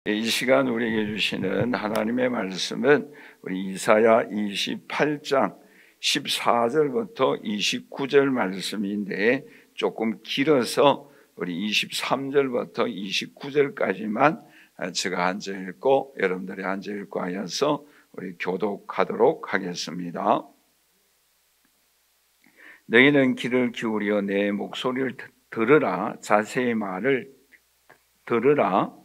이 시간 우리에게 주시는 하나님의 말씀은 우리 이사야 28장 14절부터 29절 말씀인데 조금 길어서 우리 23절부터 29절까지만 제가 앉아 읽고 여러분들이 앉아 읽고 하여서 우리 교독하도록 하겠습니다. 너희는 귀를 기울여 내 목소리를 들으라. 자세히 말을 들으라.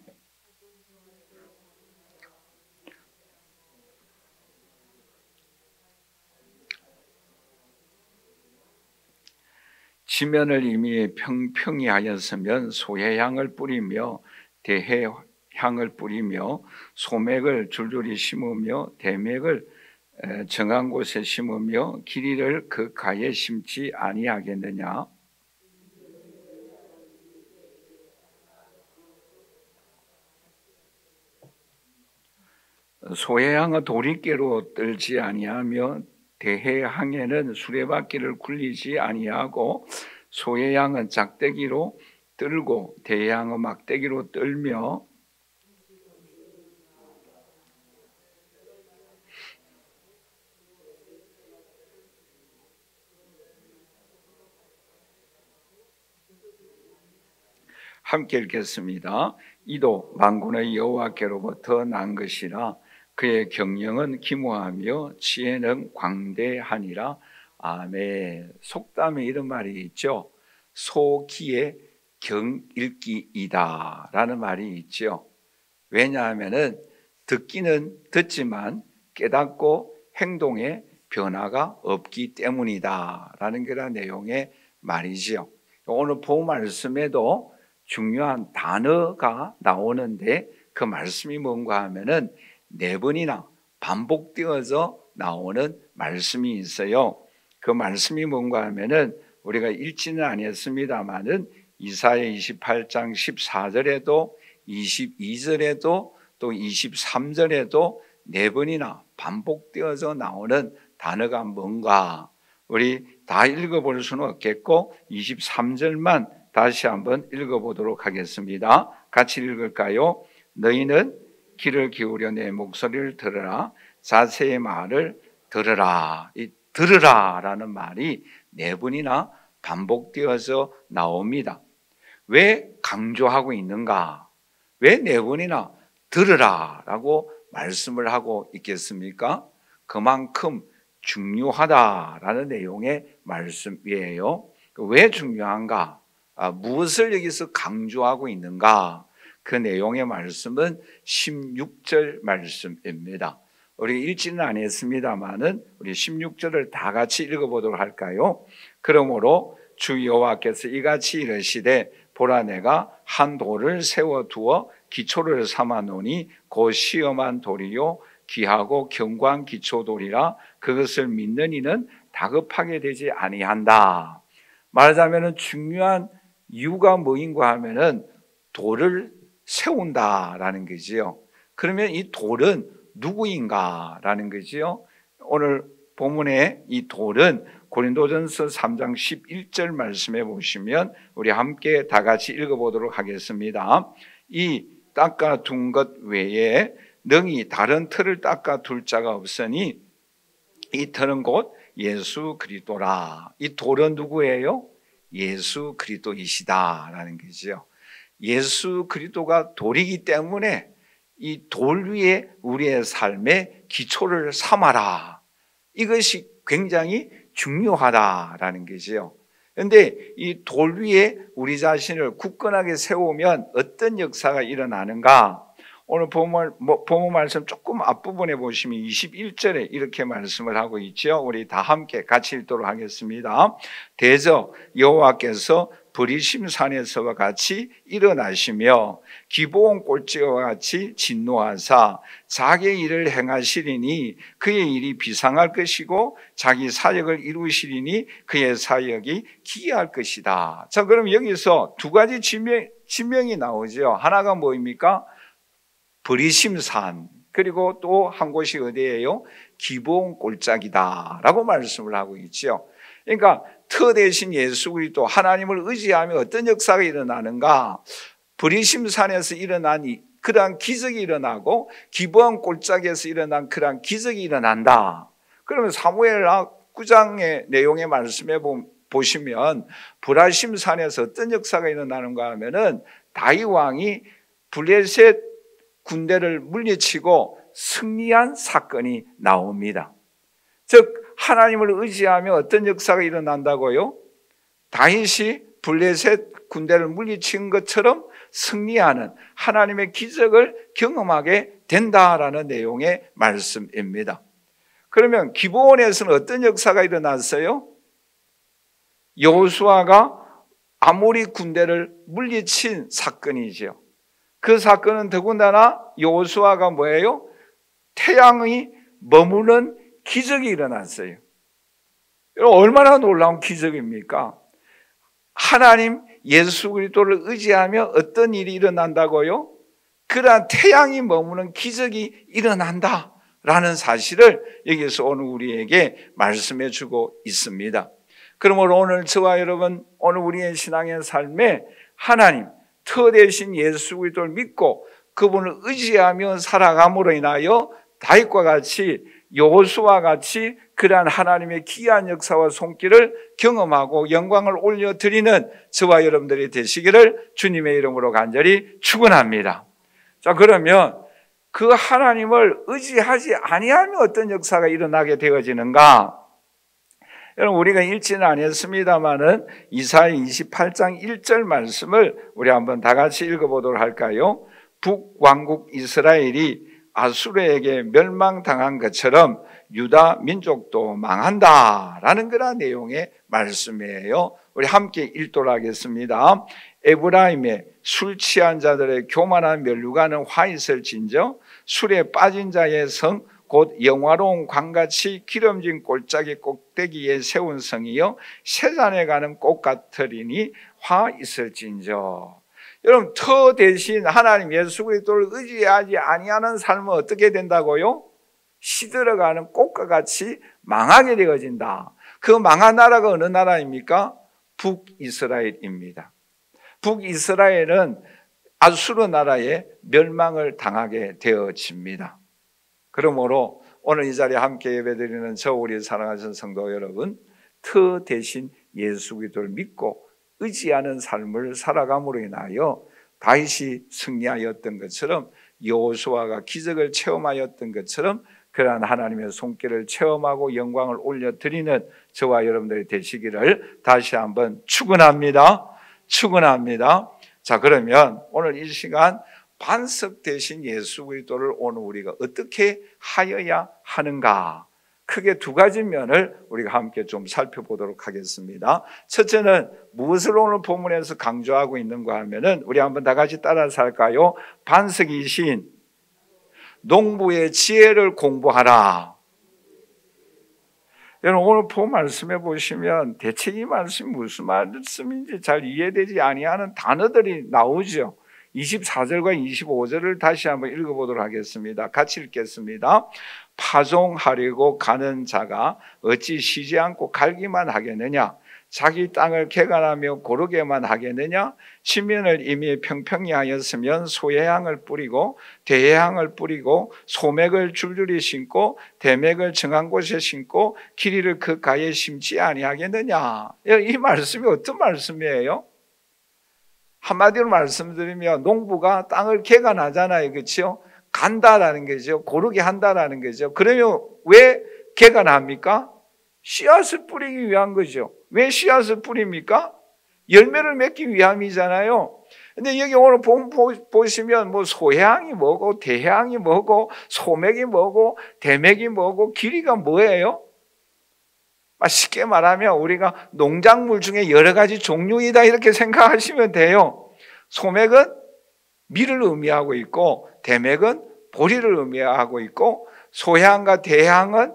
지면을 이미 평평히 하였으면 소해향을 뿌리며 대해향을 뿌리며 소맥을 줄줄이 심으며 대맥을 정한 곳에 심으며 길이를 그 가에 심지 아니하겠느냐. 소해향은 도리깨로 떨지 아니하며 대해향에는 수레바퀴를 굴리지 아니하고 소해향은 작대기로 떨고 대해향은 막대기로 떨며 함께 읽겠습니다. 이도 만군의 여호와께로부터 난 것이라. 그의 경영은 기무하며 지혜는 광대하니라. 아멘. 속담에 이런 말이 있죠. 소기의 경읽기이다 라는 말이 있죠. 왜냐하면 듣기는 듣지만 깨닫고 행동에 변화가 없기 때문이다 라는 그런 내용의 말이죠. 오늘 본 말씀에도 중요한 단어가 나오는데 그 말씀이 뭔가 하면은 4번이나 반복되어서 나오는 말씀이 있어요. 그 말씀이 뭔가 하면은 우리가 읽지는 않았습니다만은 이사야 28장 14절에도 22절에도 또 23절에도 4번이나 반복되어서 나오는 단어가 뭔가 우리 다 읽어볼 수는 없겠고 23절만 다시 한번 읽어보도록 하겠습니다. 같이 읽을까요? 너희는 귀를 기울여 내 목소리를 들으라. 자세히 말을 들으라. 이 들으라 라는 말이 4번이나 반복되어서 나옵니다. 왜 강조하고 있는가? 왜 4번이나 들으라 라고 말씀을 하고 있겠습니까? 그만큼 중요하다라는 내용의 말씀이에요. 왜 중요한가? 무엇을 여기서 강조하고 있는가? 그 내용의 말씀은 16절 말씀입니다. 우리 읽지는 않았습니다만은 우리 16절을 다 같이 읽어보도록 할까요? 그러므로 주 여호와께서 이같이 이르시되 보라 내가 한 돌을 세워두어 기초를 삼아 놓으니 곧 시험한 돌이요 귀하고 견고한 기초돌이라 그것을 믿는 이는 다급하게 되지 아니한다. 말하자면 중요한 이유가 뭐인가 하면은 돌을 세운다라는 거지요. 그러면 이 돌은 누구인가라는 거지요. 오늘 본문의 이 돌은 고린도전서 3장 11절 말씀해 보시면 우리 함께 다 같이 읽어보도록 하겠습니다. 이 닦아둔 것 외에 능히 다른 틀을 닦아둘 자가 없으니 이 틀은 곧 예수 그리스도라. 이 돌은 누구예요? 예수 그리스도이시다라는 거죠. 예수 그리스도가 돌이기 때문에 이 돌 위에 우리의 삶의 기초를 삼아라. 이것이 굉장히 중요하다라는 거죠. 그런데 이 돌 위에 우리 자신을 굳건하게 세우면 어떤 역사가 일어나는가? 오늘 본문 말씀 조금 앞부분에 보시면 21절에 이렇게 말씀을 하고 있죠. 우리 다 함께 같이 읽도록 하겠습니다. 대저 여호와께서 브리심 산에서와 같이 일어나시며 기브온 꼴찌와 같이 진노하사 자기의 일을 행하시리니 그의 일이 비상할 것이고 자기 사역을 이루시리니 그의 사역이 기이할 것이다. 자, 그럼 여기서 두 가지 지명이 나오죠. 하나가 뭐입니까? 브리심산, 그리고 또 한 곳이 어디예요? 기브온 골짜기다 라고 말씀을 하고 있죠. 그러니까 터 대신 예수 그리스도 하나님을 의지하며 어떤 역사가 일어나는가? 브리심산에서 일어난 그러한 기적이 일어나고 기브온 골짜기에서 일어난 그러한 기적이 일어난다. 그러면 사무엘하 9장의 내용의 말씀에 보시면 브라심 산에서 어떤 역사가 일어나는가 하면은 다윗 왕이 블레셋 군대를 물리치고 승리한 사건이 나옵니다. 즉 하나님을 의지하며 어떤 역사가 일어난다고요? 다윗이 블레셋 군대를 물리친 것처럼 승리하는 하나님의 기적을 경험하게 된다라는 내용의 말씀입니다. 그러면 기브온에서는 어떤 역사가 일어났어요? 여호수아가 아모리 군대를 물리친 사건이죠. 그 사건은 더군다나 여호수아가 뭐예요? 태양이 머무는 기적이 일어났어요. 여러분 얼마나 놀라운 기적입니까? 하나님 예수 그리스도를 의지하며 어떤 일이 일어난다고요? 그러한 태양이 머무는 기적이 일어난다라는 사실을 여기서 오늘 우리에게 말씀해 주고 있습니다. 그러므로 오늘 저와 여러분, 오늘 우리의 신앙의 삶에 하나님 터대신 예수 그리스도를 믿고 그분을 의지하며 살아감으로 인하여 다윗과 같이 여호수아와 같이 그러한 하나님의 기이한 역사와 손길을 경험하고 영광을 올려드리는 저와 여러분들이 되시기를 주님의 이름으로 간절히 축원합니다. 자, 그러면 그 하나님을 의지하지 아니하면 어떤 역사가 일어나게 되어지는가? 여러분 우리가 읽지는 않았습니다마는 이사야 28장 1절 말씀을 우리 한번 다 같이 읽어보도록 할까요? 북왕국 이스라엘이 아수르에게 멸망당한 것처럼 유다 민족도 망한다라는 그런 내용의 말씀이에요. 우리 함께 읽도록 하겠습니다. 에브라임에 술 취한 자들의 교만한 면류관은 화 있을진저 술에 빠진 자의 성 곧 영화로운 광같이 기름진 골짜기 꼭대기에 세운 성이여 세잔에 가는 꽃 같으리니 화 있을진저. 여러분 터 대신 하나님 예수 그리스도를 의지하지 아니하는 삶은 어떻게 된다고요? 시들어가는 꽃과 같이 망하게 되어진다. 그 망한 나라가 어느 나라입니까? 북이스라엘입니다. 북이스라엘은 아수르 나라의 멸망을 당하게 되어집니다. 그러므로 오늘 이 자리에 함께 예배드리는 저 우리 사랑하신 성도 여러분, 터 대신 예수 그리스도를 믿고 의지하는 삶을 살아감으로 인하여 다윗이 승리하였던 것처럼 여호수아가 기적을 체험하였던 것처럼 그러한 하나님의 손길을 체험하고 영광을 올려드리는 저와 여러분들이 되시기를 다시 한번 축원합니다. 축원합니다. 자, 그러면 오늘 이 시간 반석 대신 예수 그리스도를 오늘 우리가 어떻게 하여야 하는가? 크게 두 가지 면을 우리가 함께 좀 살펴보도록 하겠습니다. 첫째는 무엇을 오늘 본문에서 강조하고 있는가 하면은 우리 한번 다 같이 따라서 할까요? 반석이신 농부의 지혜를 공부하라. 여러분 오늘 본 말씀해 보시면 대체 이 말씀이 무슨 말씀인지 잘 이해되지 아니하는 단어들이 나오죠. 24절과 25절을 다시 한번 읽어보도록 하겠습니다. 같이 읽겠습니다. 파종하려고 가는 자가 어찌 쉬지 않고 갈기만 하겠느냐? 자기 땅을 개간하며 고르게만 하겠느냐? 지면을 이미 평평히 하였으면 소해향을 뿌리고 대해향을 뿌리고 소맥을 줄줄이 심고 대맥을 정한 곳에 심고 길이를 그 가에 심지 아니하겠느냐? 이 말씀이 어떤 말씀이에요? 한마디로 말씀드리면 농부가 땅을 개간하잖아요. 그렇죠? 간다라는 거죠. 고르게 한다라는 거죠. 그러면 왜 개간합니까? 씨앗을 뿌리기 위한 거죠. 왜 씨앗을 뿌립니까? 열매를 맺기 위함이잖아요. 근데 여기 오늘 보시면 뭐 소향이 뭐고 대향이 뭐고 소맥이 뭐고 대맥이 뭐고 길이가 뭐예요? 쉽게 말하면 우리가 농작물 중에 여러 가지 종류이다 이렇게 생각하시면 돼요. 소맥은 밀을 의미하고 있고 대맥은 보리를 의미하고 있고 소향과 대향은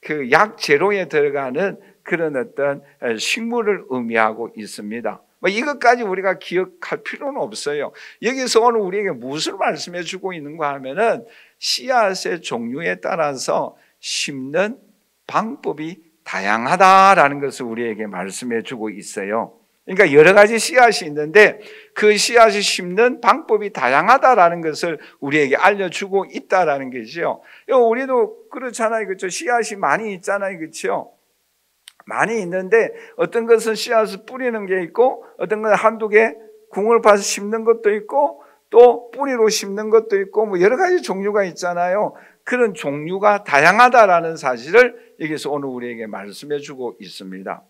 그 약재료에 들어가는 그런 어떤 식물을 의미하고 있습니다. 이것까지 우리가 기억할 필요는 없어요. 여기서 오늘 우리에게 무엇을 말씀해 주고 있는가 하면은 씨앗의 종류에 따라서 심는 방법이 다양하다라는 것을 우리에게 말씀해 주고 있어요. 그러니까 여러 가지 씨앗이 있는데 그 씨앗을 심는 방법이 다양하다라는 것을 우리에게 알려주고 있다라는 것이죠. 우리도 그렇잖아요. 그렇죠? 씨앗이 많이 있잖아요. 그렇죠? 많이 있는데 어떤 것은 씨앗을 뿌리는 게 있고 어떤 것은 한두 개 궁을 파서 심는 것도 있고 또 뿌리로 심는 것도 있고 뭐 여러 가지 종류가 있잖아요. 그런 종류가 다양하다라는 사실을 여기서 오늘 우리에게 말씀해 주고 있습니다.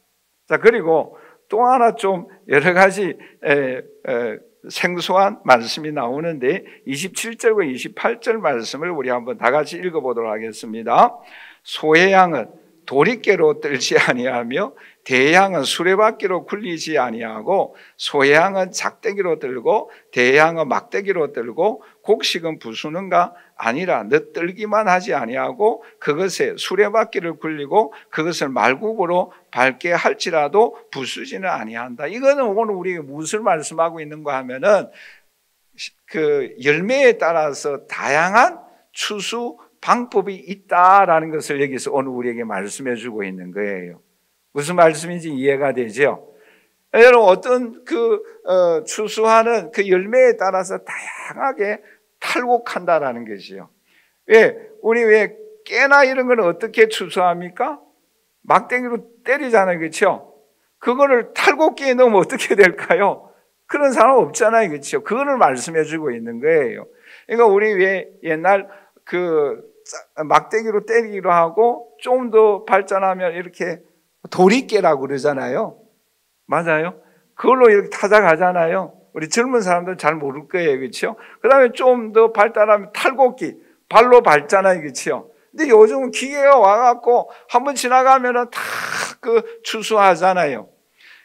자, 그리고 또 하나 좀 여러 가지 생소한 말씀이 나오는데 27절과 28절 말씀을 우리 한번 다 같이 읽어보도록 하겠습니다. 소의 양은 도리깨로 떨지 아니하며 대양은 수레바퀴로 굴리지 아니하고 소의 양은 작대기로 들고 대양은 막대기로 들고 곡식은 부수는가 아니라 늦들기만 하지 아니하고 그것에 수레바퀴를 굴리고 그것을 말굽으로 밟게 할지라도 부수지는 아니한다. 이거는 오늘 우리에게 무엇을 말씀하고 있는가 하면은 그 열매에 따라서 다양한 추수 방법이 있다라는 것을 여기서 오늘 우리에게 말씀해 주고 있는 거예요. 무슨 말씀인지 이해가 되죠? 여러분 어떤 추수하는 그 열매에 따라서 다양하게 탈곡한다라는 것이요. 우리 깨나 이런 걸 어떻게 추수합니까? 막대기로 때리잖아요. 그렇죠? 그거를 탈곡기에 넣으면 어떻게 될까요? 그런 사람 없잖아요. 그렇죠? 그거를 말씀해 주고 있는 거예요. 그러니까 우리 옛날 막대기로 때리기로 하고 좀 더 발전하면 이렇게 도리깨라고 그러잖아요. 맞아요? 그걸로 이렇게 타작하잖아요. 우리 젊은 사람들은 잘 모를 거예요. 그렇죠? 그 다음에 좀 더 발달하면 탈곡기, 발로 밟잖아요. 그렇죠? 근데 요즘은 기계가 와갖고 한번 지나가면은 다 추수하잖아요.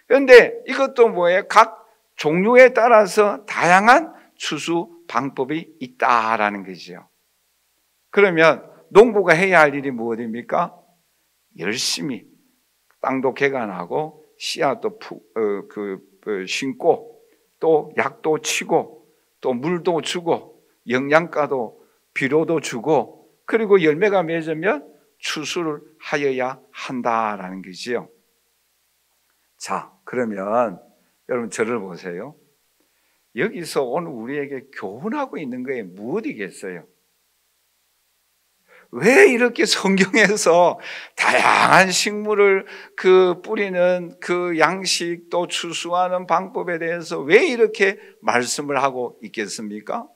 그런데 이것도 뭐예요? 각 종류에 따라서 다양한 추수 방법이 있다라는 거죠. 그러면 농부가 해야 할 일이 무엇입니까? 열심히 땅도 개간하고 씨앗도 심고 또 약도 치고 또 물도 주고 영양가도 비료도 주고 그리고 열매가 맺으면 추수를 하여야 한다라는 거지요. 자, 그러면 여러분 저를 보세요. 여기서 오늘 우리에게 교훈하고 있는 게 무엇이겠어요? 왜 이렇게 성경에서 다양한 식물을 뿌리는 그 양식 또 추수하는 방법에 대해서 왜 이렇게 말씀을 하고 있겠습니까?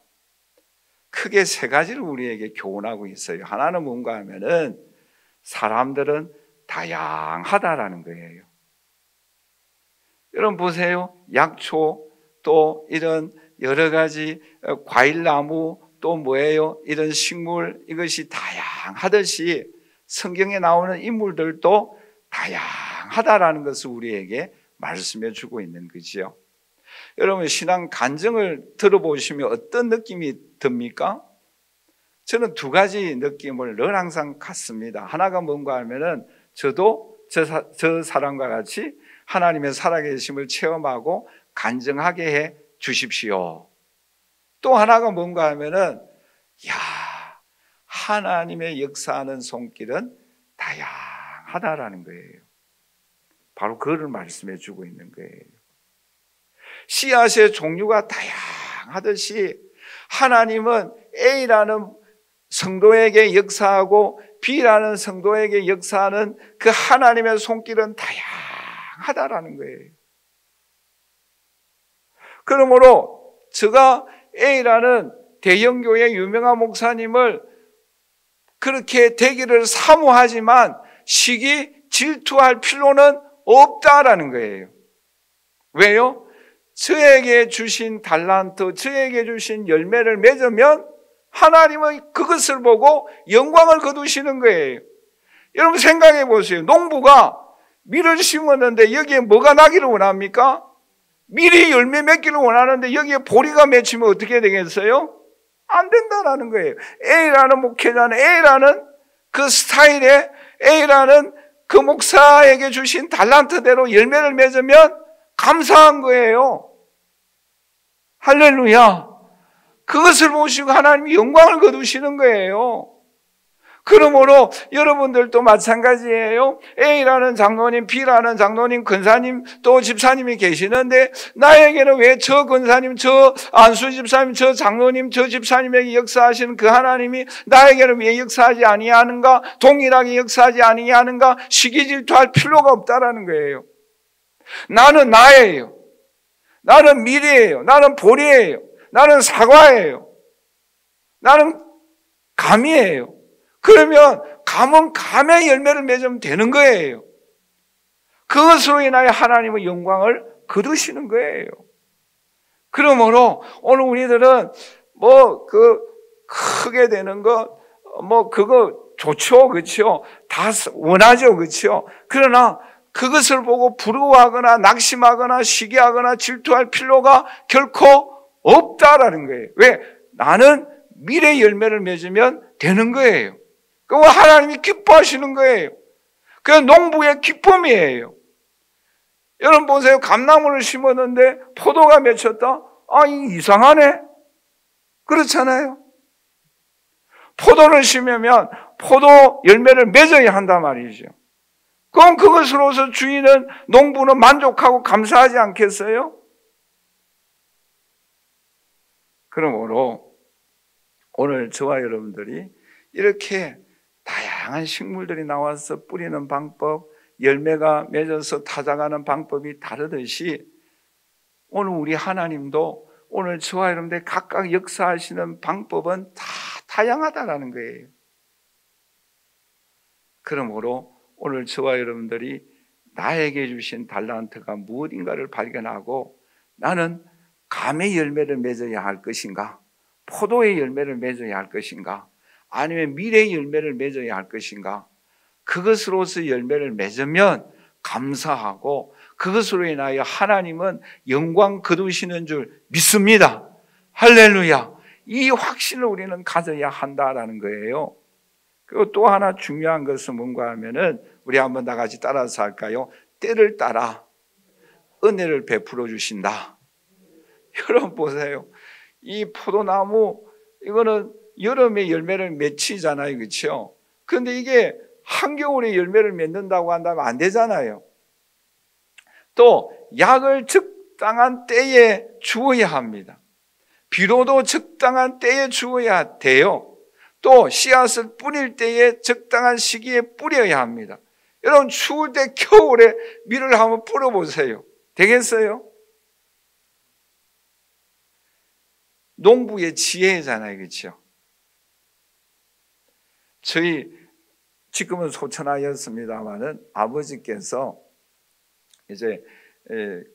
크게 세 가지를 우리에게 교훈하고 있어요. 하나는 뭔가 하면은 사람들은 다양하다라는 거예요. 여러분 보세요. 약초 또 이런 여러 가지 과일나무 또 뭐예요? 이런 식물 이것이 다양하듯이 성경에 나오는 인물들도 다양하다라는 것을 우리에게 말씀해 주고 있는 거지요. 여러분 신앙 간증을 들어보시면 어떤 느낌이 듭니까? 저는 두 가지 느낌을 늘 항상 갖습니다. 하나가 뭔가 하면은 저도 저 사람과 같이 하나님의 살아계심을 체험하고 간증하게 해 주십시오. 또 하나가 뭔가 하면은 하나님의 역사하는 손길은 다양하다라는 거예요. 바로 그거를 말씀해 주고 있는 거예요. 씨앗의 종류가 다양하듯이 하나님은 A라는 성도에게 역사하고 B라는 성도에게 역사하는 그 하나님의 손길은 다양하다라는 거예요. 그러므로 제가 A라는 대형교회 유명한 목사님을 그렇게 되기를 사모하지만 시기 질투할 필요는 없다라는 거예요. 왜요? 저에게 주신 달란트, 저에게 주신 열매를 맺으면 하나님은 그것을 보고 영광을 거두시는 거예요. 여러분 생각해 보세요. 농부가 밀을 심었는데 여기에 뭐가 나기를 원합니까? 밀이 열매 맺기를 원하는데 여기에 보리가 맺히면 어떻게 되겠어요? 안 된다라는 거예요. A라는 목회자는 A라는 그 스타일에 A라는 그 목사에게 주신 달란트대로 열매를 맺으면 감사한 거예요. 할렐루야. 그것을 보시고 하나님이 영광을 거두시는 거예요. 그러므로 여러분들도 마찬가지예요. A라는 장로님, B라는 장로님, 권사님, 또 집사님이 계시는데 나에게는 왜 저 권사님, 저 안수 집사님, 저 장로님, 저 집사님에게 역사하시는 그 하나님이 나에게는 왜 역사하지 아니하는가? 동일하게 역사하지 아니하는가? 시기 질투할 필요가 없다라는 거예요. 나는 나예요. 나는 미래예요. 나는 보리예요. 나는 사과예요. 나는 감이에요. 그러면 감은 감의 열매를 맺으면 되는 거예요. 그것으로 인하여 하나님의 영광을 거두시는 거예요. 그러므로 오늘 우리들은 크게 되는 것, 그거 좋죠, 그렇죠? 다 원하죠, 그렇죠? 그러나 그것을 보고 부러워하거나 낙심하거나 시기하거나 질투할 필요가 결코 없다라는 거예요. 왜? 나는 미래 열매를 맺으면 되는 거예요. 그거 하나님이 기뻐하시는 거예요. 그게 농부의 기쁨이에요. 여러분 보세요. 감나무를 심었는데 포도가 맺혔다? 이상하네. 그렇잖아요. 포도를 심으면 포도 열매를 맺어야 한단 말이죠. 그럼 그것으로서 주인은, 농부는 만족하고 감사하지 않겠어요? 그러므로 오늘 저와 여러분들이 이렇게 다양한 식물들이 나와서 뿌리는 방법, 열매가 맺어서 타작하는 방법이 다르듯이 오늘 우리 하나님도 오늘 저와 여러분들 각각 역사하시는 방법은 다 다양하다라는 거예요. 그러므로 오늘 저와 여러분들이 나에게 주신 달란트가 무엇인가를 발견하고 나는 감의 열매를 맺어야 할 것인가? 포도의 열매를 맺어야 할 것인가? 아니면 미래의 열매를 맺어야 할 것인가? 그것으로서 열매를 맺으면 감사하고 그것으로 인하여 하나님은 영광 거두시는 줄 믿습니다. 할렐루야. 이 확신을 우리는 가져야 한다라는 거예요. 그리고 또 하나 중요한 것은 뭔가 하면은 우리 한번 다 같이 따라서 할까요? 때를 따라 은혜를 베풀어 주신다. 여러분 보세요. 이 포도나무 이거는 여름에 열매를 맺히잖아요. 그렇죠? 그런데 이게 한겨울에 열매를 맺는다고 한다면 안 되잖아요. 또 약을 적당한 때에 주어야 합니다. 비료도 적당한 때에 주어야 돼요. 또 씨앗을 뿌릴 때에 적당한 시기에 뿌려야 합니다. 여러분 추울 때 겨울에 밀을 한번 뿌려보세요. 되겠어요? 농부의 지혜잖아요. 그렇죠? 저희 지금은 소천하였습니다마는 아버지께서 이제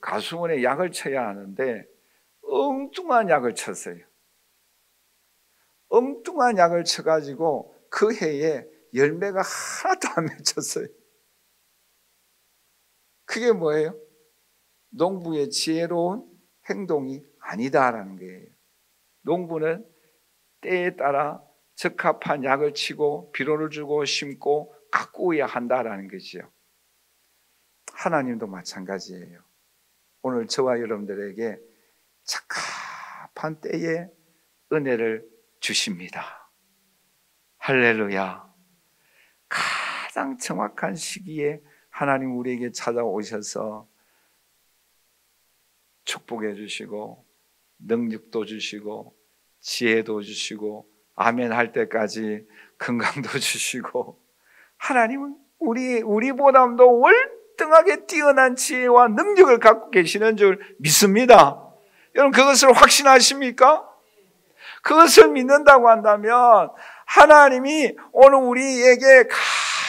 가수원에 약을 쳐야 하는데 엉뚱한 약을 쳤어요. 엉뚱한 약을 쳐가지고 그 해에 열매가 하나도 안 맺혔어요. 그게 뭐예요? 농부의 지혜로운 행동이 아니다라는 거예요. 농부는 때에 따라 적합한 약을 치고 비료를 주고 심고 가꾸어야 한다라는 거죠. 하나님도 마찬가지예요. 오늘 저와 여러분들에게 적합한 때에 은혜를 주십니다. 할렐루야. 가장 정확한 시기에 하나님 우리에게 찾아오셔서 축복해 주시고 능력도 주시고 지혜도 주시고 아멘 할 때까지 건강도 주시고 하나님은 우리보다도 월등하게 뛰어난 지혜와 능력을 갖고 계시는 줄 믿습니다. 여러분 그것을 확신하십니까? 그것을 믿는다고 한다면 하나님이 오늘 우리에게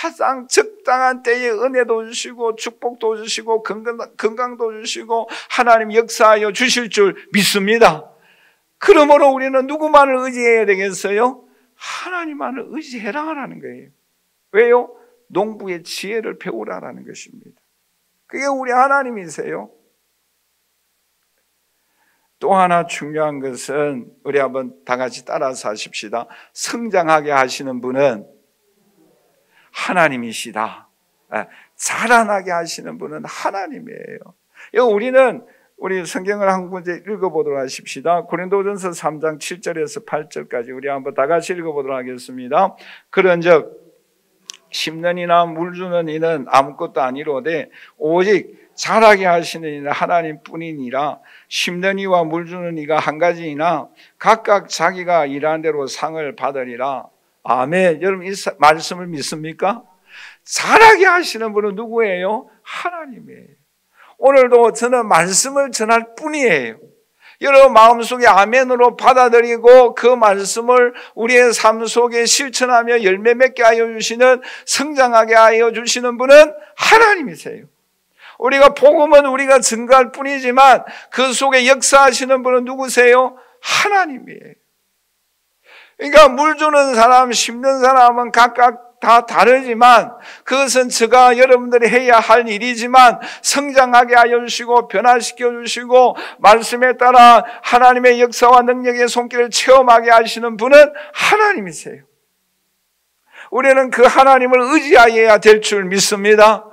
가장 적당한 때에 은혜도 주시고 축복도 주시고 건강도 주시고 하나님 역사하여 주실 줄 믿습니다. 그러므로 우리는 누구만을 의지해야 되겠어요? 하나님만을 의지해라라는 거예요. 왜요? 농부의 지혜를 배우라라는 것입니다. 그게 우리 하나님이세요. 또 하나 중요한 것은 우리 한번 다 같이 따라서 하십시다. 성장하게 하시는 분은 하나님이시다. 자라나게 하시는 분은 하나님이에요. 우리는 우리 성경을 한 군데 읽어보도록 하십시다. 고린도전서 3장 7절에서 8절까지 우리 한번 다 같이 읽어보도록 하겠습니다. 그런즉 심는 이나 물주는 이는 아무것도 아니로되 오직 자라게 하시는 이는 하나님뿐이니라. 심는 이와 물주는 이가 한 가지이나 각각 자기가 일한 대로 상을 받으리라. 아멘. 여러분 이 말씀을 믿습니까? 자라게 하시는 분은 누구예요? 하나님이에요. 오늘도 저는 말씀을 전할 뿐이에요. 여러분 마음속에 아멘으로 받아들이고 그 말씀을 우리의 삶 속에 실천하며 열매 맺게 하여 주시는, 성장하게 하여 주시는 분은 하나님이세요. 우리가 복음은 우리가 증거할 뿐이지만 그 속에 역사하시는 분은 누구세요? 하나님이에요. 그러니까 물 주는 사람, 심는 사람은 각각 다 다르지만 그것은 저가 여러분들이 해야 할 일이지만 성장하게 하여 주시고 변화시켜 주시고 말씀에 따라 하나님의 역사와 능력의 손길을 체험하게 하시는 분은 하나님이세요. 우리는 그 하나님을 의지하여야 될 줄 믿습니다.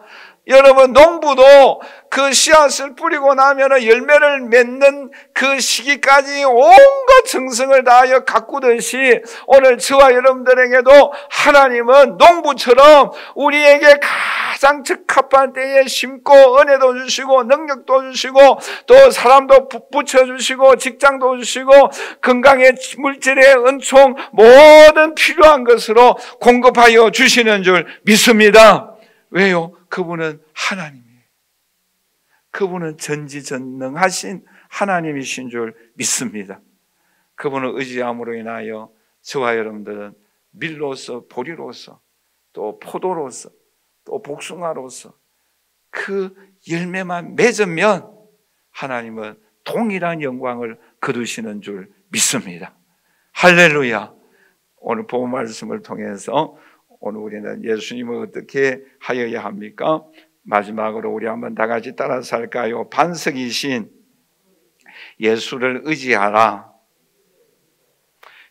여러분 농부도 그 씨앗을 뿌리고 나면 열매를 맺는 그 시기까지 온갖 정성을 다하여 가꾸듯이 오늘 저와 여러분들에게도 하나님은 농부처럼 우리에게 가장 적합한 때에 심고 은혜도 주시고 능력도 주시고 또 사람도 붙여주시고 직장도 주시고 건강의 물질의 은총 모든 필요한 것으로 공급하여 주시는 줄 믿습니다. 왜요? 그분은 하나님이에요. 그분은 전지전능하신 하나님이신 줄 믿습니다. 그분을 의지함으로 인하여 저와 여러분들은 밀로서 보리로서 또 포도로서 또 복숭아로서 그 열매만 맺으면 하나님은 동일한 영광을 거두시는 줄 믿습니다. 할렐루야. 오늘 복음 말씀을 통해서 오늘 우리는 예수님을 어떻게 하여야 합니까? 마지막으로 우리 한번 다 같이 따라서 할까요? 반석이신 예수를 의지하라.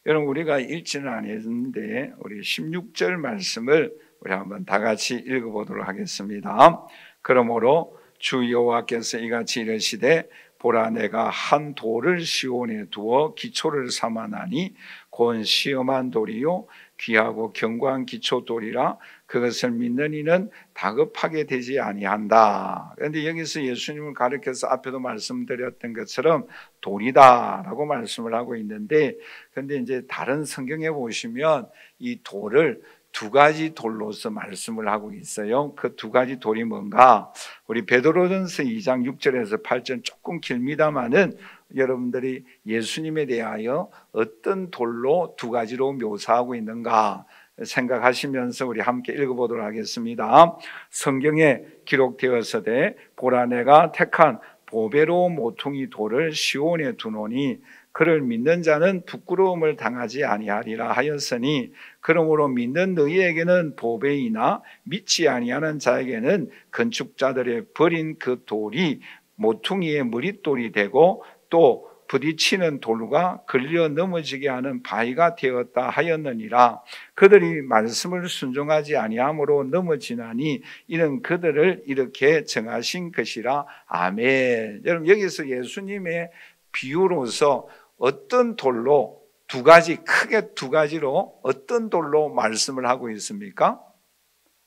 여러분 우리가 읽지는 않았는데 우리 16절 말씀을 우리 한번 다 같이 읽어보도록 하겠습니다. 그러므로 주 여호와께서 이같이 이르시되 보라 내가 한 돌을 시온에 두어 기초를 삼아나니 곧 시험한 돌이요 귀하고 견고한 기초돌이라 그것을 믿는 이는 다급하게 되지 아니한다. 그런데 여기서 예수님을 가르쳐서 앞에도 말씀드렸던 것처럼 돌이다라고 말씀을 하고 있는데, 그런데 이제 다른 성경에 보시면 이 돌을 두 가지 돌로서 말씀을 하고 있어요. 그 두 가지 돌이 뭔가? 우리 베드로전서 2장 6절에서 8절 조금 깁니다마는 여러분들이 예수님에 대하여 어떤 돌로 두 가지로 묘사하고 있는가 생각하시면서 우리 함께 읽어보도록 하겠습니다. 성경에 기록되었으되 보라 내가 택한 보배로운 모퉁이 돌을 시온에 두노니 그를 믿는 자는 부끄러움을 당하지 아니하리라 하였으니 그러므로 믿는 너희에게는 보배이나 믿지 아니하는 자에게는 건축자들의 버린 그 돌이 모퉁이의 머릿돌이 되고 또 부딪히는 돌과 걸려 넘어지게 하는 바위가 되었다 하였느니라. 그들이 말씀을 순종하지 아니함으로 넘어지나니 이는 그들을 이렇게 정하신 것이라. 아멘. 여러분 여기서 예수님의 비유로서 어떤 돌로 두 가지, 크게 두 가지로 어떤 돌로 말씀을 하고 있습니까?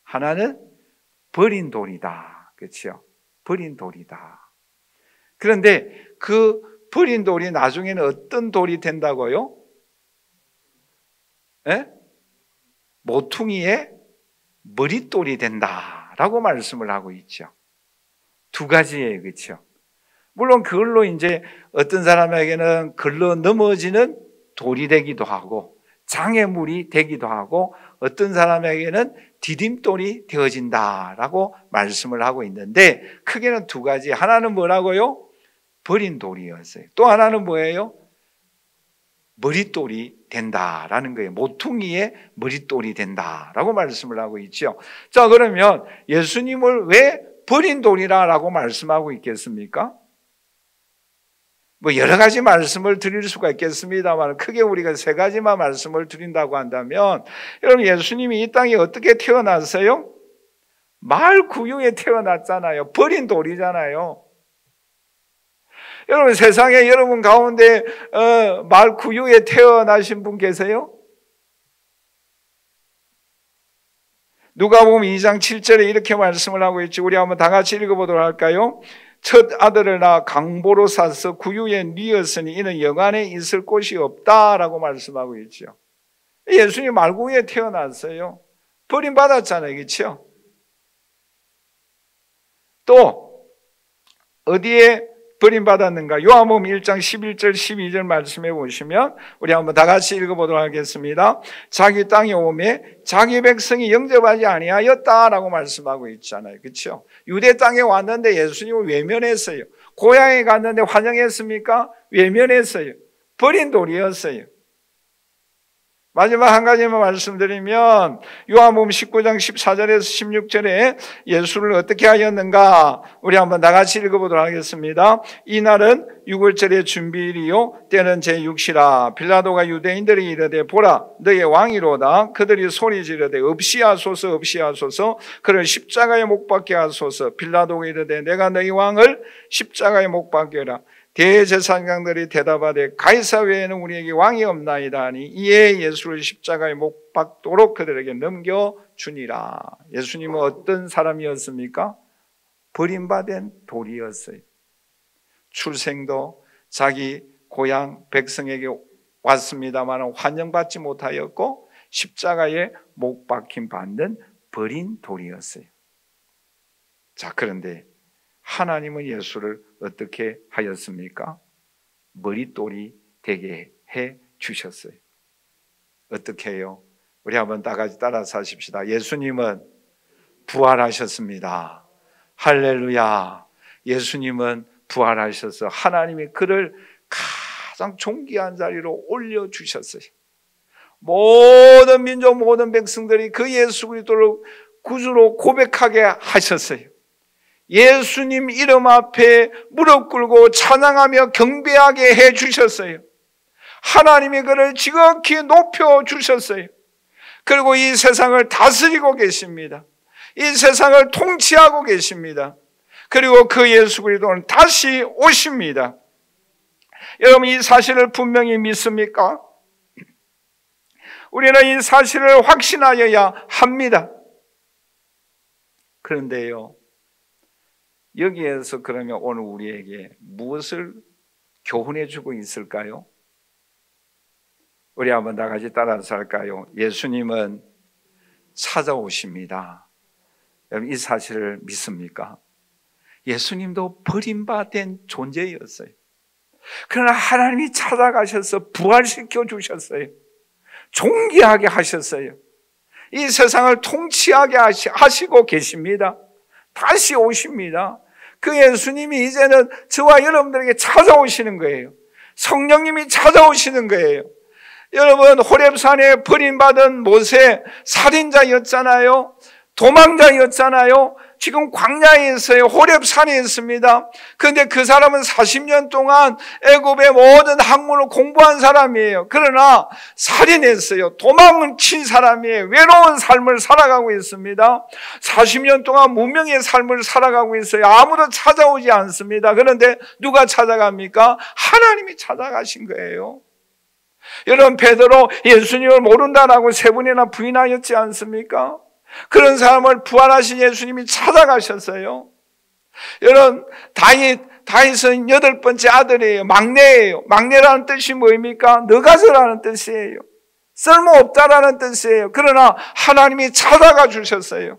하나는 버린 돌이다. 그렇죠? 버린 돌이다. 그런데 그 버린 돌이 나중에는 어떤 돌이 된다고요? 예? 모퉁이의 머릿돌이 된다라고 말씀을 하고 있죠. 두 가지예요. 그렇죠? 물론 그걸로 이제 어떤 사람에게는 걸러 넘어지는 돌이 되기도 하고 장애물이 되기도 하고 어떤 사람에게는 디딤돌이 되어진다라고 말씀을 하고 있는데 크게는 두 가지. 하나는 뭐라고요? 버린 돌이었어요. 또 하나는 뭐예요? 머릿돌이 된다라는 거예요. 모퉁이의 머릿돌이 된다라고 말씀을 하고 있죠. 자, 그러면 예수님을 왜 버린 돌이라고 말씀하고 있겠습니까? 뭐 여러 가지 말씀을 드릴 수가 있겠습니다만 크게 우리가 세 가지만 말씀을 드린다고 한다면, 여러분 예수님이 이 땅에 어떻게 태어났어요? 마을 구유에 태어났잖아요. 버린 돌이잖아요. 여러분 세상에 여러분 가운데 말 구유에 태어나신 분 계세요? 누가복음 2장 7절에 이렇게 말씀을 하고 있지. 우리 한번 다 같이 읽어보도록 할까요? 첫 아들을 낳아 강보로 사서 구유에 뉘었으니 이는 영안에 있을 곳이 없다라고 말씀하고 있죠. 예수님 말구유에 태어났어요. 버림받았잖아요. 그렇죠? 또 어디에 버림받았는가? 요한복음 1장 11절 12절 말씀해 보시면 우리 한번 다 같이 읽어보도록 하겠습니다. 자기 땅에 오매 자기 백성이 영접하지 아니하였다라고 말씀하고 있잖아요. 그렇죠? 유대 땅에 왔는데 예수님을 외면했어요. 고향에 갔는데 환영했습니까? 외면했어요. 버린 돌이었어요. 마지막 한 가지만 말씀드리면 요한복음 19장 14절에서 16절에 예수를 어떻게 하였는가 우리 한번 다 같이 읽어보도록 하겠습니다. 이날은 유월절의 준비일이요 때는 제6시라. 빌라도가 유대인들이 이르되 보라 너의 왕이로다. 그들이 소리 지르되 없이 하소서 없이 하소서 그를 십자가에 못 박게 하소서. 빌라도가 이르되 내가 너희 왕을 십자가에 못 박게 하라. 대제사장들이 대답하되 가이사 외에는 우리에게 왕이 없나이다 하니 이에 예수를 십자가에 못 박도록 그들에게 넘겨주니라. 예수님은 어떤 사람이었습니까? 버림받은 돌이었어요. 출생도 자기 고향 백성에게 왔습니다만 환영받지 못하였고 십자가에 못 박힘 받는 버린 돌이었어요. 자, 그런데 하나님은 예수를 어떻게 하였습니까? 머릿돌이 되게 해 주셨어요. 어떻게 해요? 우리 한번 다 같이 따라서 하십시다. 예수님은 부활하셨습니다. 할렐루야. 예수님은 부활하셔서 하나님이 그를 가장 존귀한 자리로 올려주셨어요. 모든 민족 모든 백성들이 그 예수 그리스도를 구주로 고백하게 하셨어요. 예수님 이름 앞에 무릎 꿇고 찬양하며 경배하게 해주셨어요. 하나님이 그를 지극히 높여주셨어요. 그리고 이 세상을 다스리고 계십니다. 이 세상을 통치하고 계십니다. 그리고 그 예수 그리스도는 다시 오십니다. 여러분 이 사실을 분명히 믿습니까? 우리는 이 사실을 확신하여야 합니다. 그런데요, 여기에서 그러면 오늘 우리에게 무엇을 교훈해 주고 있을까요? 우리 한번 다 같이 따라서 할까요? 예수님은 찾아오십니다. 여러분 이 사실을 믿습니까? 예수님도 버림받은 존재였어요. 그러나 하나님이 찾아가셔서 부활시켜 주셨어요. 존귀하게 하셨어요. 이 세상을 통치하게 하시고 계십니다. 다시 오십니다. 그 예수님이 이제는 저와 여러분들에게 찾아오시는 거예요. 성령님이 찾아오시는 거예요. 여러분 호렙산에 버림받은 모세 살인자였잖아요. 도망자였잖아요. 지금 광야에 있어요. 호렙산에 있습니다. 그런데 그 사람은 40년 동안 애굽의 모든 학문을 공부한 사람이에요. 그러나 살인했어요. 도망을 친 사람이에요. 외로운 삶을 살아가고 있습니다. 40년 동안 무명의 삶을 살아가고 있어요. 아무도 찾아오지 않습니다. 그런데 누가 찾아갑니까? 하나님이 찾아가신 거예요. 여러분 베드로 예수님을 모른다라고 3번이나 부인하였지 않습니까? 그런 사람을 부활하신 예수님이 찾아가셨어요. 여러분 다윗은 8번째 아들이에요. 막내예요. 막내라는 뜻이 뭐입니까? 너가서라는 뜻이에요. 쓸모없다라는 뜻이에요. 그러나 하나님이 찾아가 주셨어요.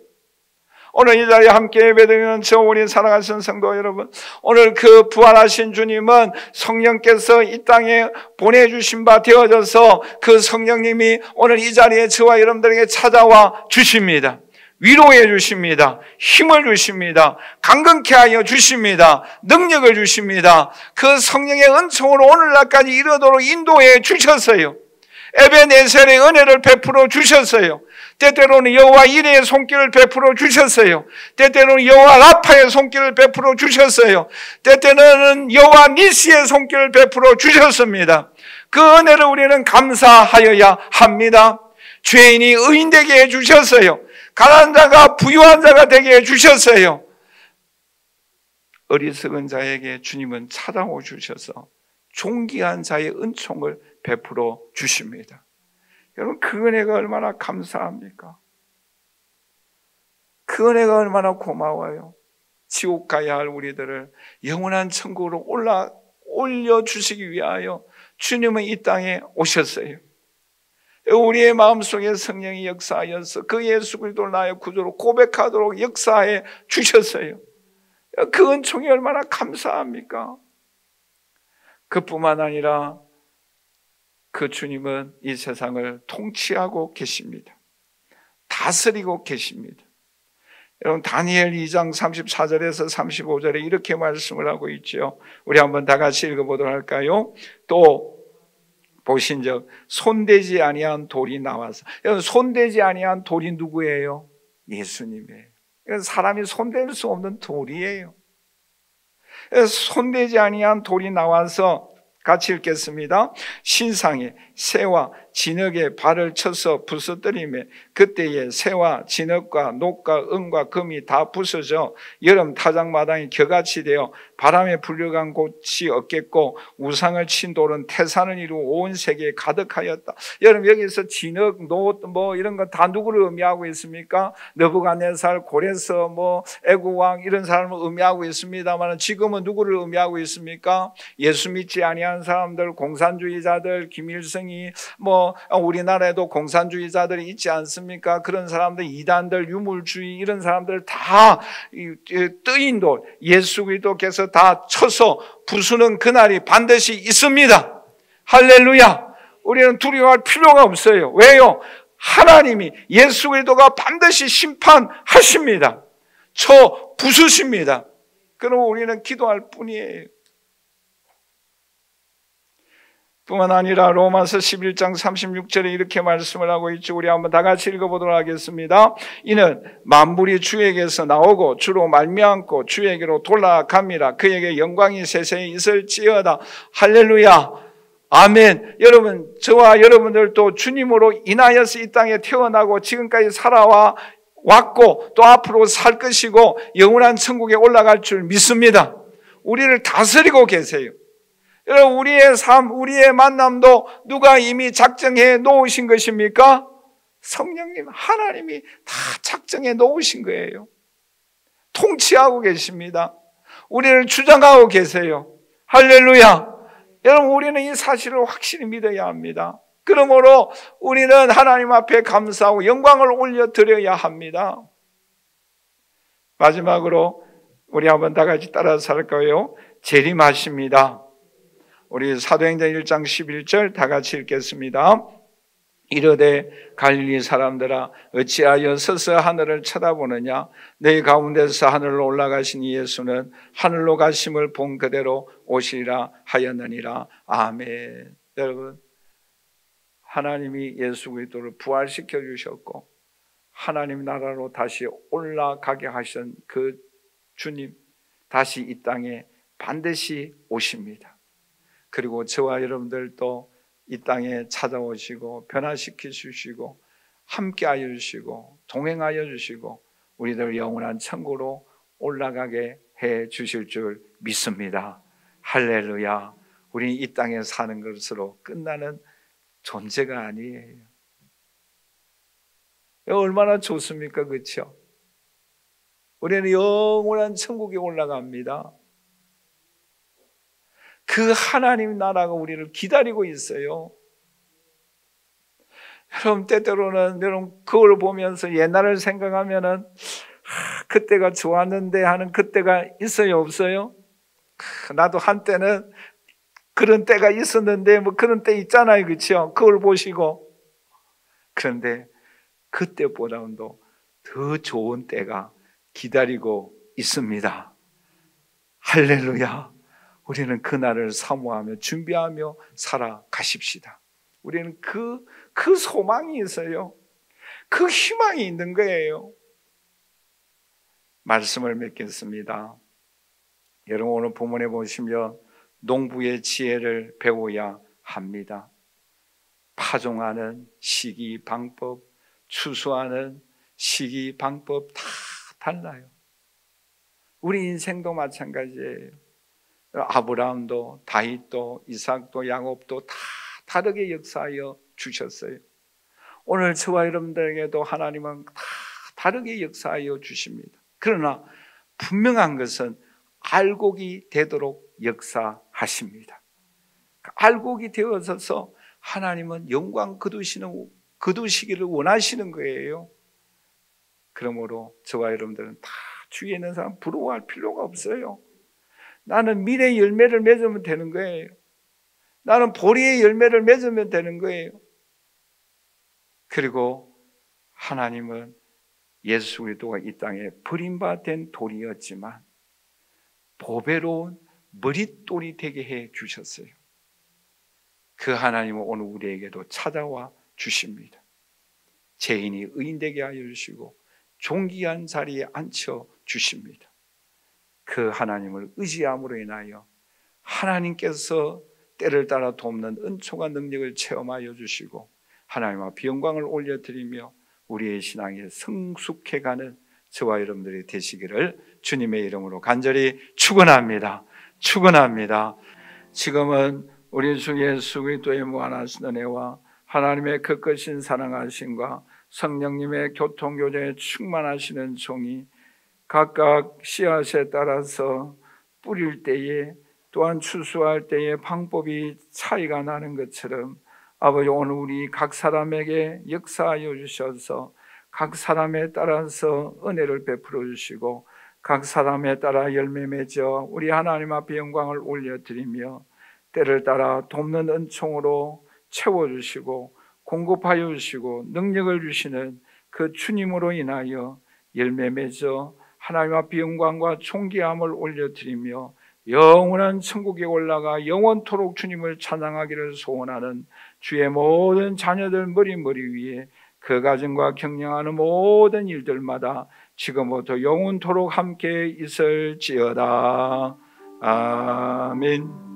오늘 이 자리에 함께 예배드리는 저 우리 사랑하시는 성도 여러분, 오늘 그 부활하신 주님은 성령께서 이 땅에 보내주신 바 되어져서 그 성령님이 오늘 이 자리에 저와 여러분들에게 찾아와 주십니다. 위로해 주십니다. 힘을 주십니다. 강건케 하여 주십니다. 능력을 주십니다. 그 성령의 은총으로 오늘날까지 이르도록 인도해 주셨어요. 에벤에셀의 은혜를 베풀어 주셨어요. 때때로는 여호와 이레의 손길을 베풀어 주셨어요. 때때로는 여호와 라파의 손길을 베풀어 주셨어요. 때때로는 여호와 니시의 손길을 베풀어 주셨습니다. 그 은혜를 우리는 감사하여야 합니다. 죄인이 의인 되게 해주셨어요. 가난한 자가 부유한 자가 되게 해주셨어요. 어리석은 자에게 주님은 찾아오 주셔서 존귀한 자의 은총을 베풀어 주십니다. 여러분, 그 은혜가 얼마나 감사합니까? 그 은혜가 얼마나 고마워요. 지옥 가야 할 우리들을 영원한 천국으로 올려주시기 위하여 주님은 이 땅에 오셨어요. 우리의 마음속에 성령이 역사하여서 그 예수 그리스도를 나의 구주로 고백하도록 역사해 주셨어요. 그 은총이 얼마나 감사합니까? 그뿐만 아니라 그 주님은 이 세상을 통치하고 계십니다. 다스리고 계십니다. 여러분, 다니엘 2장 34절에서 35절에 이렇게 말씀을 하고 있죠. 우리 한번 다 같이 읽어보도록 할까요? 또 보신즉 손대지 아니한 돌이 나와서, 여러분, 손대지 아니한 돌이 누구예요? 예수님이에요. 사람이 손댈 수 없는 돌이에요. 손대지 아니한 돌이 나와서, 같이 읽겠습니다. 신상에 새와 진흙에 발을 쳐서 부서뜨리며 그때에 새와 진흙과 녹과 은과 금이 다 부서져 여름 타작마당이 겨같이 되어 바람에 불려간 곳이 없겠고 우상을 친 돌은 태산을 이루고 온 세계에 가득하였다. 여러분, 여기서 진흙, 녹 이런 거 다 누구를 의미하고 있습니까? 느부갓네살, 고레스, 애국왕 이런 사람을 의미하고 있습니다만 지금은 누구를 의미하고 있습니까? 예수 믿지 아니한 사람들, 공산주의자들, 김일성이 우리나라에도 공산주의자들이 있지 않습니까? 그런 사람들, 이단들, 유물주의 이런 사람들 다 뜨인 돌, 예수 그리스도께서 다 쳐서 부수는 그날이 반드시 있습니다. 할렐루야. 우리는 두려워할 필요가 없어요. 왜요? 하나님이, 예수 그리스도가 반드시 심판하십니다. 쳐 부수십니다. 그럼 우리는 기도할 뿐이에요. 뿐만 아니라 로마서 11장 36절에 이렇게 말씀을 하고 있죠. 우리 한번 다 같이 읽어보도록 하겠습니다. 이는 만물이 주에게서 나오고 주로 말미암고 주에게로 돌아갑니다. 그에게 영광이 세세히 있을지어다. 할렐루야. 아멘. 여러분, 저와 여러분들도 주님으로 인하여서 이 땅에 태어나고 지금까지 살아왔고 또 앞으로 살 것이고 영원한 천국에 올라갈 줄 믿습니다. 우리를 다스리고 계세요. 여러분, 우리의 삶, 우리의 만남도 누가 이미 작정해 놓으신 것입니까? 성령님, 하나님이 다 작정해 놓으신 거예요. 통치하고 계십니다. 우리를 주장하고 계세요. 할렐루야. 여러분, 우리는 이 사실을 확실히 믿어야 합니다. 그러므로 우리는 하나님 앞에 감사하고 영광을 올려드려야 합니다. 마지막으로 우리 한번 다 같이 따라서 할 거예요. 재림하십니다. 우리 사도행전 1장 11절 다 같이 읽겠습니다. 이르되 갈릴리 사람들아 어찌하여 서서 하늘을 쳐다보느냐? 너희 가운데서 하늘로 올라가신 예수는 하늘로 가심을 본 그대로 오시리라 하였느니라. 아멘. 여러분, 하나님이 예수 그리스도를 부활시켜 주셨고 하나님 나라로 다시 올라가게 하신 그 주님, 다시 이 땅에 반드시 오십니다. 그리고 저와 여러분들도 이 땅에 찾아오시고 변화시켜 주시고 함께하여 주시고 동행하여 주시고 우리들 영원한 천국으로 올라가게 해 주실 줄 믿습니다. 할렐루야. 우리 이 땅에 사는 것으로 끝나는 존재가 아니에요. 얼마나 좋습니까? 그렇죠? 우리는 영원한 천국에 올라갑니다. 그 하나님 나라가 우리를 기다리고 있어요. 여러분, 때때로는 여러분 그걸 보면서 옛날을 생각하면은 그때가 좋았는데 하는 그때가 있어요, 없어요? 나도 한때는 그런 때가 있었는데 그런 때 있잖아요, 그렇죠? 그걸 보시고. 그런데 그때보다는 더 좋은 때가 기다리고 있습니다. 할렐루야. 우리는 그날을 사모하며 준비하며 살아가십시다. 우리는 그 소망이 있어요. 그 희망이 있는 거예요. 말씀을 맺겠습니다. 여러분, 오늘 본문에 보시면 농부의 지혜를 배워야 합니다. 파종하는 시기, 방법, 추수하는 시기, 방법 다 달라요. 우리 인생도 마찬가지예요. 아브라함도 다윗도 이삭도 야곱도 다 다르게 역사하여 주셨어요. 오늘 저와 여러분들에게도 하나님은 다 다르게 역사하여 주십니다. 그러나 분명한 것은 알곡이 되도록 역사하십니다. 알곡이 되어서 하나님은 영광 거두시기를 원하시는 거예요. 그러므로 저와 여러분들은 다 주위에 있는 사람 부러워할 필요가 없어요. 나는 미래의 열매를 맺으면 되는 거예요. 나는 보리의 열매를 맺으면 되는 거예요. 그리고 하나님은 예수 그리스도가 이 땅에 버림받은 돌이었지만 보배로운 머릿돌이 되게 해 주셨어요. 그 하나님은 오늘 우리에게도 찾아와 주십니다. 죄인이 의인 되게 하여 주시고 존귀한 자리에 앉혀 주십니다. 그 하나님을 의지함으로 인하여 하나님께서 때를 따라 돕는 은총과 능력을 체험하여 주시고 하나님 앞에 영광을 올려드리며 우리의 신앙이 성숙해가는 저와 여러분들이 되시기를 주님의 이름으로 간절히 축원합니다. 축원합니다. 지금은 우리 주 예수 그리스도의 무한하신 은혜와 하나님의 거룩하신 사랑하심과 성령님의 교통교제에 충만하시는 종이 각각 씨앗에 따라서 뿌릴 때에 또한 추수할 때에 방법이 차이가 나는 것처럼 아버지 오늘 우리 각 사람에게 역사하여 주셔서 각 사람에 따라서 은혜를 베풀어 주시고 각 사람에 따라 열매 맺어 우리 하나님 앞에 영광을 올려드리며 때를 따라 돕는 은총으로 채워주시고 공급하여 주시고 능력을 주시는 그 주님으로 인하여 열매 맺어 하나님 앞에 영광과 존귀함을 올려드리며 영원한 천국에 올라가 영원토록 주님을 찬양하기를 소원하는 주의 모든 자녀들 머리 위에 그 가정과 경영하는 모든 일들마다 지금부터 영원토록 함께 있을지어다. 아멘.